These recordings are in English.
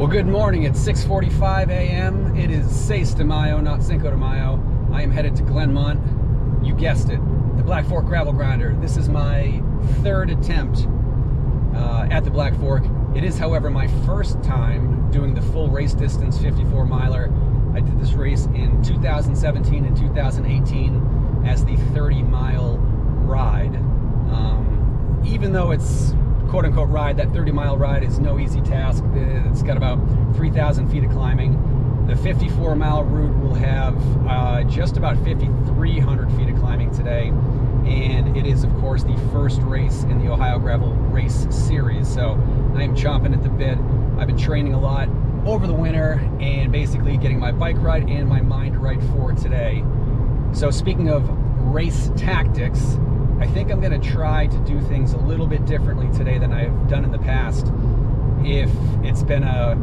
Well, good morning. It's 6:45 a.m. It is 6 de Mayo, not Cinco de Mayo. I am headed to Glenmont. You guessed it, the Black Fork Gravel Grinder. This is my third attempt at the Black Fork. It is, however, my first time doing the full race distance 54 miler. I did this race in 2017 and 2018 as the 30-mile ride. Even though it's quote-unquote ride, that 30-mile ride is no easy task. It's got about 3,000 feet of climbing. The 54-mile route will have just about 5,300 feet of climbing today, and it is, of course, the first race in the Ohio Gravel Race Series, so I am chomping at the bit. I've been training a lot over the winter and basically getting my bike right and my mind right for today. So speaking of race tactics, I think I'm going to try to do things a little bit differently today than I've done in the past. If it's been a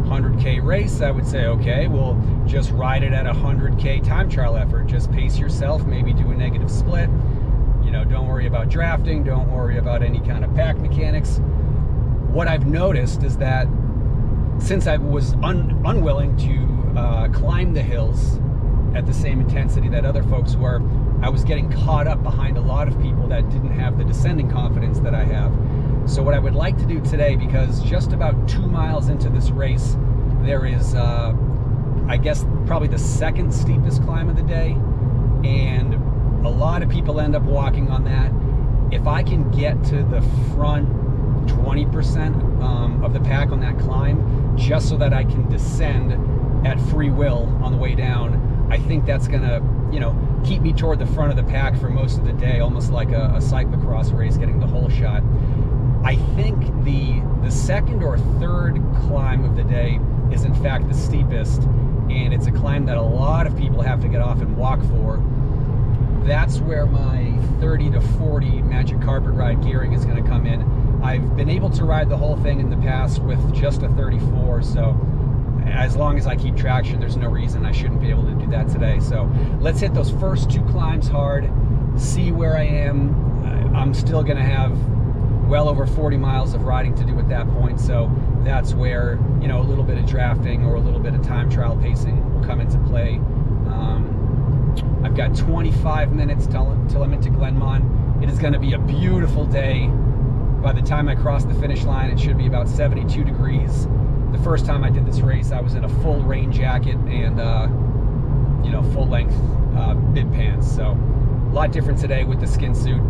100K race, I would say, okay, we'll just ride it at a 100K time trial effort. Just pace yourself, maybe do a negative split. You know, don't worry about drafting, don't worry about any kind of pack mechanics. What I've noticed is that since I was unwilling to climb the hills at the same intensity that other folks were, I was getting caught up behind a lot of people that didn't have the descending confidence that I have. So what I would like to do today, because just about 2 miles into this race, there is, I guess, probably the second steepest climb of the day, and a lot of people end up walking on that. If I can get to the front 20% of the pack on that climb, just so that I can descend at free will on the way down, I think that's gonna, you know, keep me toward the front of the pack for most of the day, almost like a cyclocross race, getting the whole shot. I think the second or third climb of the day is in fact the steepest, and it's a climb that a lot of people have to get off and walk for. That's where my 30 to 40 magic carpet ride gearing is going to come in. I've been able to ride the whole thing in the past with just a 34, so as long as I keep traction, there's no reason I shouldn't be able to do that today. So let's hit those first 2 climbs hard, see where I am. I'm still going to have well over 40 miles of riding to do at that point, so that's where, you know, a little bit of drafting or a little bit of time trial pacing will come into play. I've got 25 minutes till I'm into Glenmont. It is going to be a beautiful day. By the time I cross the finish line, it should be about 72 degrees. The first time I did this race, I was in a full rain jacket and you know, full length bib pants. So a lot different today with the skin suit.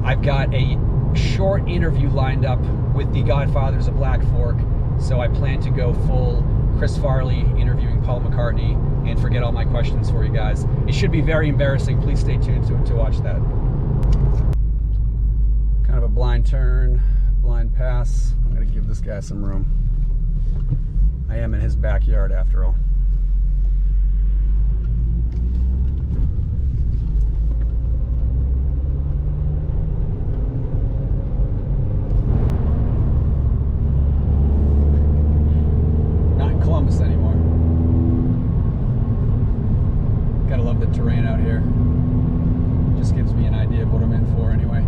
I've got a short interview lined up with the Godfathers of Black Fork, so I plan to go full Chris Farley interviewing Paul McCartney and forget all my questions for you guys. It should be very embarrassing. Please stay tuned to watch that. Kind of a blind turn, blind pass. I'm gonna give this guy some room. I am in his backyard after all. Not in Columbus anymore. Gotta love the terrain out here. Just gives me an idea of what I'm in for anyway.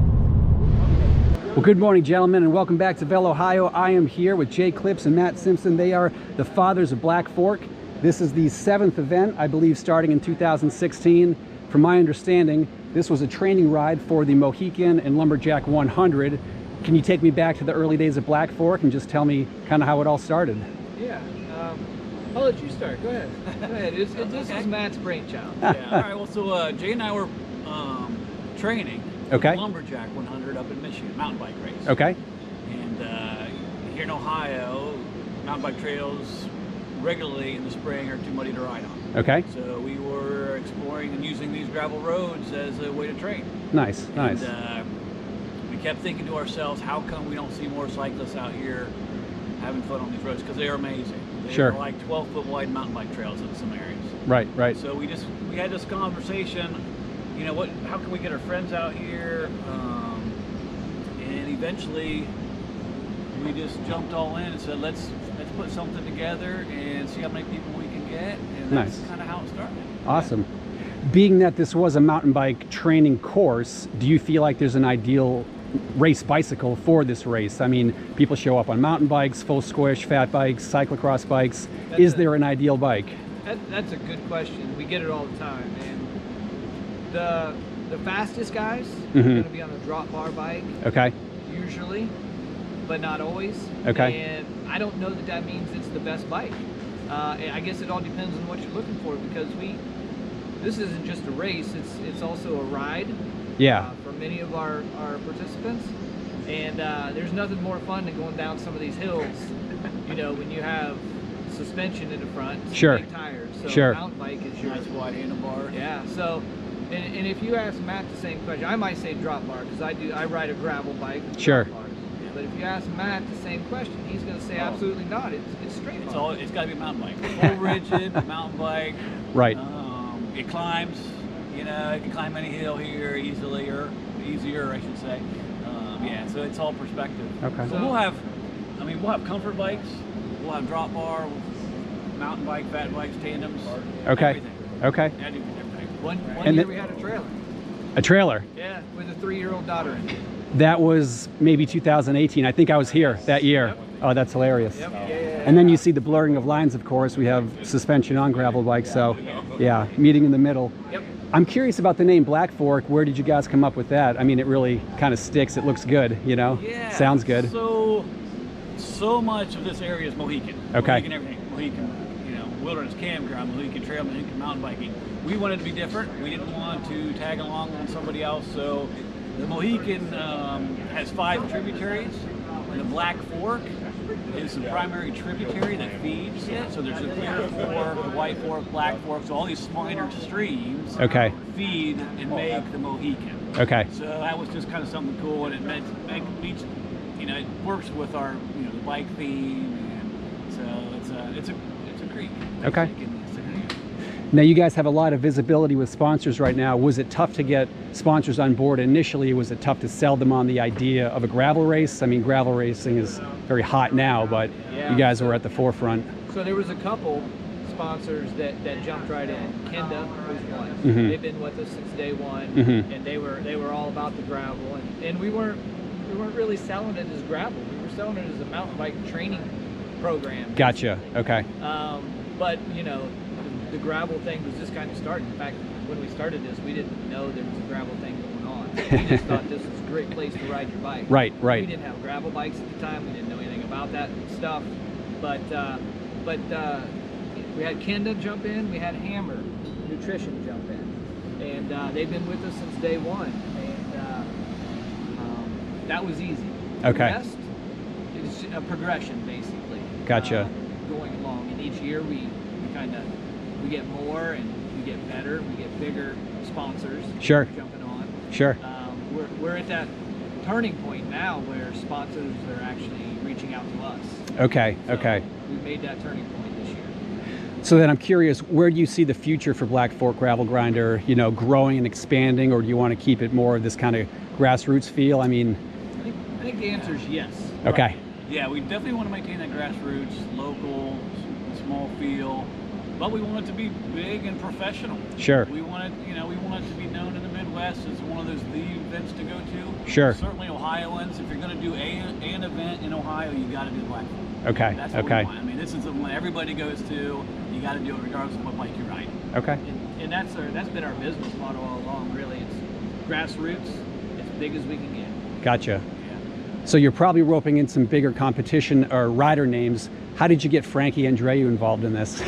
Well, good morning, gentlemen, and welcome back to Vel, Ohio. I am here with Clipse and Matt Simpson. They are the fathers of Black Fork. This is the 7th event, I believe, starting in 2016. From my understanding, this was a training ride for the Mohican and Lumberjack 100. Can you take me back to the early days of Black Fork and just tell me kind of how it all started? Yeah, I'll let you start. Go ahead. Go ahead. This is Matt's brainchild. Yeah. All right. Well, so Jay and I were training. Okay. Lumberjack 100 up in Michigan, mountain bike race. Okay. And here in Ohio, mountain bike trails regularly in the spring are too muddy to ride on. Okay. So we were exploring and using these gravel roads as a way to train. Nice, nice. And we kept thinking to ourselves, how come we don't see more cyclists out here having fun on these roads? Because they are amazing. They're like 12-foot wide mountain bike trails in some areas. Right, right. So we had this conversation. You know what? How can we get our friends out here? And eventually, we just jumped all in and said, let's put something together and see how many people we can get. And that's kind of how it started. Awesome. Being that this was a mountain bike training course, do you feel like there's an ideal race bicycle for this race? I mean, people show up on mountain bikes, full squish, fat bikes, cyclocross bikes. Is there an ideal bike? That's a good question. We get it all the time, and the fastest guys are going to be on a drop bar bike. Okay. Usually, but not always. Okay. And I don't know that that means it's the best bike. I guess it all depends on what you're looking for, because this isn't just a race, it's also a ride. Yeah. For many of our participants. And there's nothing more fun than going down some of these hills, you know, when you have suspension in the front, Sure. big tires. So Sure. a mountain bike is your Nice wide handlebar. Yeah. So, and if you ask Matt the same question, I might say drop bar, because I ride a gravel bike with Sure. drop bars. But if you ask Matt the same question, he's going to say absolutely not. It's straight bar. It's got to be a mountain bike. Full rigid mountain bike. Right. It climbs. You know, it can climb any hill here easier, I should say. Yeah, so it's all perspective. Okay. So we'll have comfort bikes. We'll have drop bar, mountain bike, fat bikes, tandems. Okay. Everything. Okay. Everything. One And year the- we had a trailer. A trailer. Yeah, with a 3-year-old daughter in it. That was maybe 2018. I think I was here that year. Yep. Oh, that's hilarious. Yep. And then you see the blurring of lines, of course. We have suspension on gravel bikes, so yeah, meeting in the middle. Yep. I'm curious about the name Black Fork. Where did you guys come up with that? I mean, it really kind of sticks. It looks good, you know? Yeah. Sounds good. So much of this area is Mohican. Okay. Mohican everything. Mohican, you know, wilderness campground, Mohican trail, Mohican mountain biking. We wanted to be different. We didn't want to tag along with somebody else, so the Mohican has 5 tributaries. And the Black Fork is the primary tributary that feeds it. So there's the Clear Fork, the White Fork, Black Fork. So all these minor streams feed and make the Mohican. Okay. So that was just kind of something cool, and it meets, you know, it works with our, you know, the bike theme, and so it's a creek. Okay. Now you guys have a lot of visibility with sponsors right now. Was it tough to get sponsors on board initially? Was it tough to sell them on the idea of a gravel race? I mean, gravel racing is very hot now, but you guys were at the forefront. So there was a couple sponsors that jumped right in. Kenda was one. Mm-hmm. They've been with us since day one, Mm-hmm. and they were all about the gravel, and we weren't really selling it as gravel. We were selling it as a mountain bike training program. Gotcha. Okay. But you know, the gravel thing was just kind of starting. In fact, when we started this, we didn't know there was a gravel thing going on. We just thought this was a great place to ride your bike. Right. We didn't have gravel bikes at the time. We didn't know anything about that stuff. But we had Kenda jump in. We had Hammer Nutrition jump in, and they've been with us since day one. And that was easy. Okay. The rest is a progression, basically. Gotcha. Going along, and each year we get more and we get better. We get bigger sponsors. Sure. Jumping on. Sure. We're at that turning point now where sponsors are actually reaching out to us. Okay. So Okay. we made that turning point this year. So then I'm curious, where do you see the future for Black Fork Gravel Grinder, you know, growing and expanding, or do you want to keep it more of this kind of grassroots feel? I mean, I think the answer is yes. okay. Right. Yeah, we definitely want to maintain that grassroots, local, small feel, but we want it to be big and professional. Sure. We want it, you know, we want it to be known in the Midwest as one of those events to go to. Sure. Certainly Ohioans, if you're going to do an event in Ohio, you got to do the Black Fork. Okay. That's what Okay. we want. I mean, this is the one everybody goes to. You got to do it regardless of what bike you ride. Okay. And that's been our business model all along. Really, it's grassroots, as big as we can get. Gotcha. Yeah. So you're probably roping in some bigger competition or rider names. How did you get Frankie Andreu involved in this?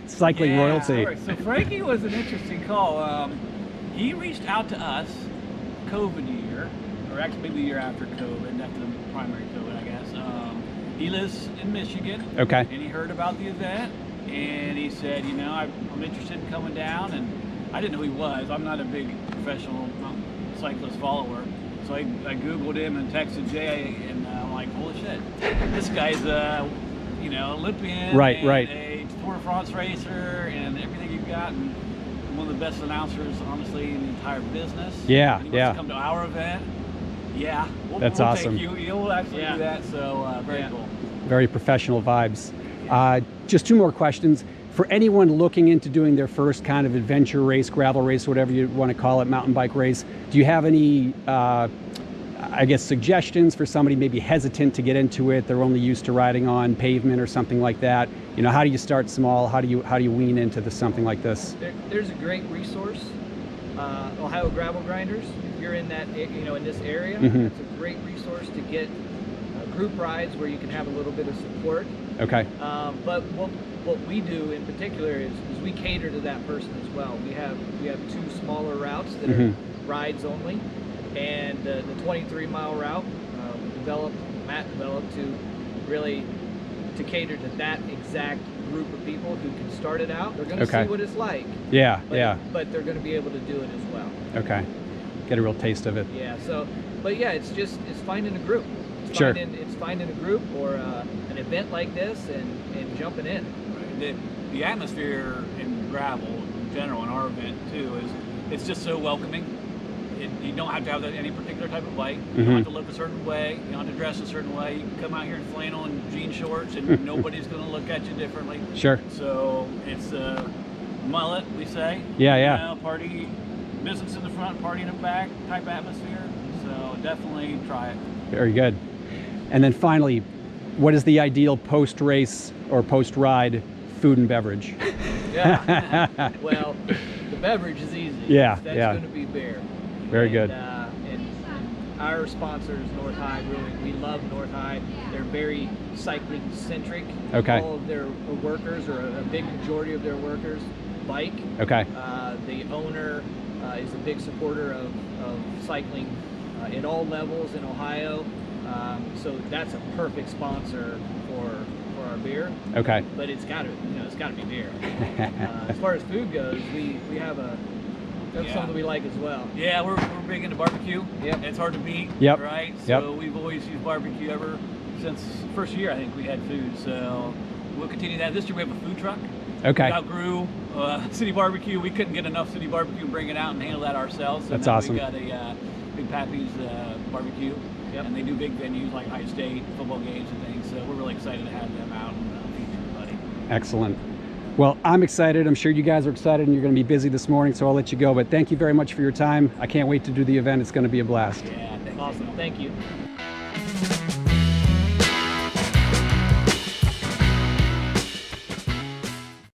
Cycling royalty. Right. So Frankie was an interesting call. He reached out to us COVID year, or actually maybe the year after COVID, after the primary COVID, I guess. He lives in Michigan. Okay. And he heard about the event, and he said, you know, I'm interested in coming down, and I didn't know who he was. I'm not a big professional cyclist follower. So I Googled him and texted Jay, and I'm like, holy shit, this guy's you know, Olympian, Right, and right. a Tour de France racer, and everything you've got, and one of the best announcers, honestly, in the entire business. Yeah, And he wants yeah. to come to our event. Yeah, That's we'll awesome. Take you. You'll actually do that, so very cool. Very professional vibes. Just 2 more questions. For anyone looking into doing their first kind of adventure race, gravel race, whatever you want to call it, mountain bike race, do you have any I guess, suggestions for somebody maybe hesitant to get into it? They're only used to riding on pavement or something like that. You know, how do you start small? How do you wean into something like this? There's a great resource, Ohio Gravel Grinders. If you're in that, you know, in this area, it's a great resource to get group rides where you can have a little bit of support. Okay. But what we do in particular is we cater to that person as well. We have 2 smaller routes that are rides only, and the 23-mile route Matt developed to cater to that exact group of people who can start it out. They're going to see what it's like. Yeah, but they're going to be able to do it as well. Okay. Get a real taste of it. Yeah. So, but yeah, it's finding a group. It's finding a group or an event like this and jumping in. Right. The atmosphere in gravel in general, in our event too, is it's just so welcoming. You don't have to have any particular type of bike. You don't have to look a certain way. You don't have to dress a certain way. You can come out here in flannel and jean shorts, and nobody's going to look at you differently. Sure. So it's a mullet, we say. Yeah. You know, party, business in the front, party in the back type atmosphere. So definitely try it. Very good. And then finally, what is the ideal post-race or post-ride food and beverage? Yeah. Well, the beverage is easy. Yeah. That's going to be beer. Very good. And our sponsors, North High Brewing, we love North High. They're very cycling centric. Okay. All of their workers, or a big majority of their workers, bike. Okay. The owner is a big supporter of cycling at all levels in Ohio. So that's a perfect sponsor for our beer. Okay. But it's got to be beer. As far as food goes, we have something we like as well. Yeah, we're big into barbecue. Yep. It's hard to beat. Yep. Right. So we've always used barbecue ever since first year. I think we had food. So we'll continue that. This year we have a food truck. Okay. We outgrew City Barbecue. We couldn't get enough City Barbecue and bring it out and handle that ourselves. So That's now awesome. We got a Big Pappy's barbecue. Yep. And they do big venues like High State, football games and things. So we're really excited to have them out and feature everybody. Excellent. Well, I'm excited. I'm sure you guys are excited, and you're going to be busy this morning, so I'll let you go. But thank you very much for your time. I can't wait to do the event. It's going to be a blast. Yeah, Awesome. Thank you.